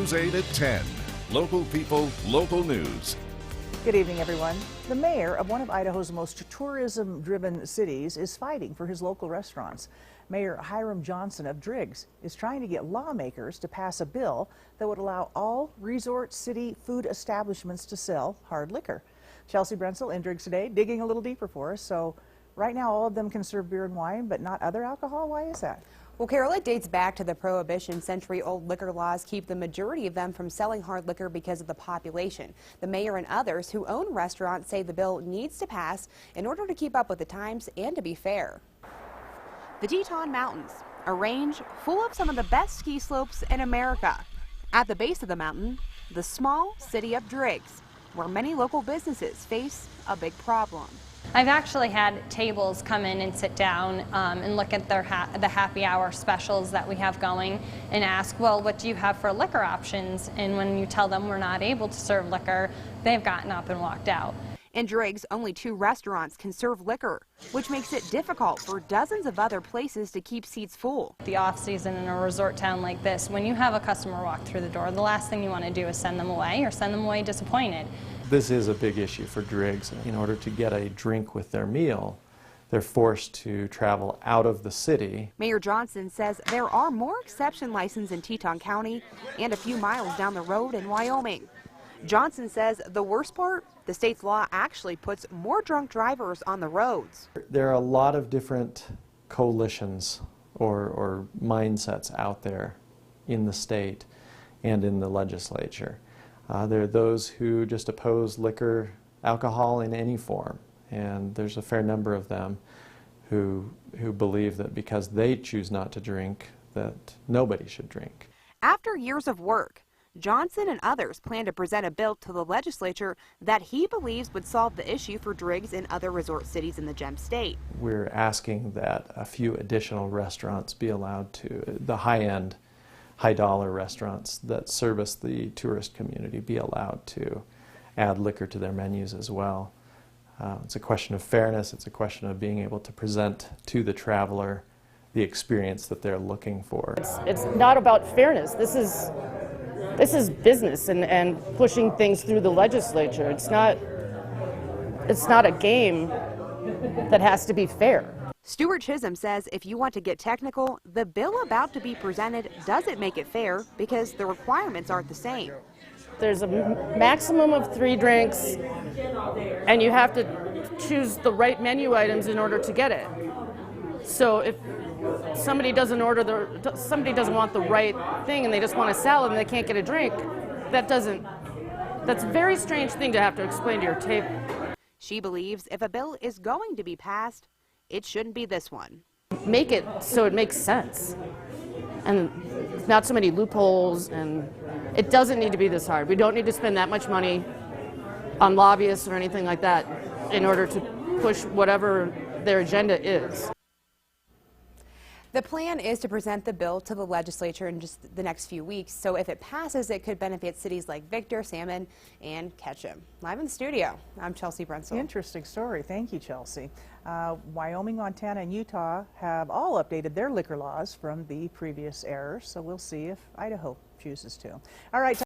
News 8 at 10. Local people, local news. Good evening, everyone. The mayor of one of Idaho's most tourism-driven cities is fighting for his local restaurants. Mayor Hiram Johnson of Driggs is trying to get lawmakers to pass a bill that would allow all resort city food establishments to sell hard liquor. Chelsea Brensel in Driggs today digging a little deeper for us. So right now all of them can serve beer and wine, but not other alcohol. Why is that? Well, Carol, it dates back to the Prohibition. Century-old liquor laws keep the majority of them from selling hard liquor because of the population. The mayor and others who own restaurants say the bill needs to pass in order to keep up with the times and to be fair. The Teton Mountains, a range full of some of the best ski slopes in America. At the base of the mountain, the small city of Driggs, where many local businesses face a big problem. I've actually had tables come in and sit down and look at the happy hour specials that we have going and ask, well, what do you have for liquor options? And when you tell them we're not able to serve liquor, they've gotten up and walked out. In Driggs, only 2 restaurants can serve liquor, which makes it difficult for dozens of other places to keep seats full. The off-season in a resort town like this, when you have a customer walk through the door, the last thing you want to do is send them away or send them away disappointed. This is a big issue for Driggs. In order to get a drink with their meal, they're forced to travel out of the city. Mayor Johnson says there are more exception licenses in Teton County and a few miles down the road in Wyoming. Johnson says the worst part, the state's law actually puts more drunk drivers on the roads. There are a lot of different coalitions or mindsets out there in the state and in the legislature. There are those who just oppose liquor, alcohol in any form, and there's a fair number of them who believe that because they choose not to drink, that nobody should drink. After years of work, Johnson and others plan to present a bill to the legislature that he believes would solve the issue for Driggs and other resort cities in the Gem State. We're asking that a few additional restaurants be allowed to, the high-end, high-dollar restaurants that service the tourist community, be allowed to add liquor to their menus as well. It's a question of fairness. It's a question of being able to present to the traveler the experience that they're looking for. It's not about fairness. This is business and pushing things through the legislature. It's not a game that has to be fair. Stuart Chisholm says if you want to get technical, the bill about to be presented doesn't make it fair because the requirements aren't the same. There's a maximum of 3 drinks, and you have to choose the right menu items in order to get it. So if somebody doesn't want the right thing and they just want a salad and they can't get a drink, that's a very strange thing to have to explain to your table. She believes if a bill is going to be passed, it shouldn't be this one. Make it so it makes sense and not so many loopholes, and it doesn't need to be this hard. We don't need to spend that much money on lobbyists or anything like that in order to push whatever their agenda is. The plan is to present the bill to the legislature in just the next few weeks, so if it passes, it could benefit cities like Victor, Salmon, and Ketchum. Live in the studio, I'm Chelsea Brensel. Interesting story. Thank you, Chelsea. Wyoming, Montana, and Utah have all updated their liquor laws from the previous errors, so we'll see if Idaho chooses to. All right.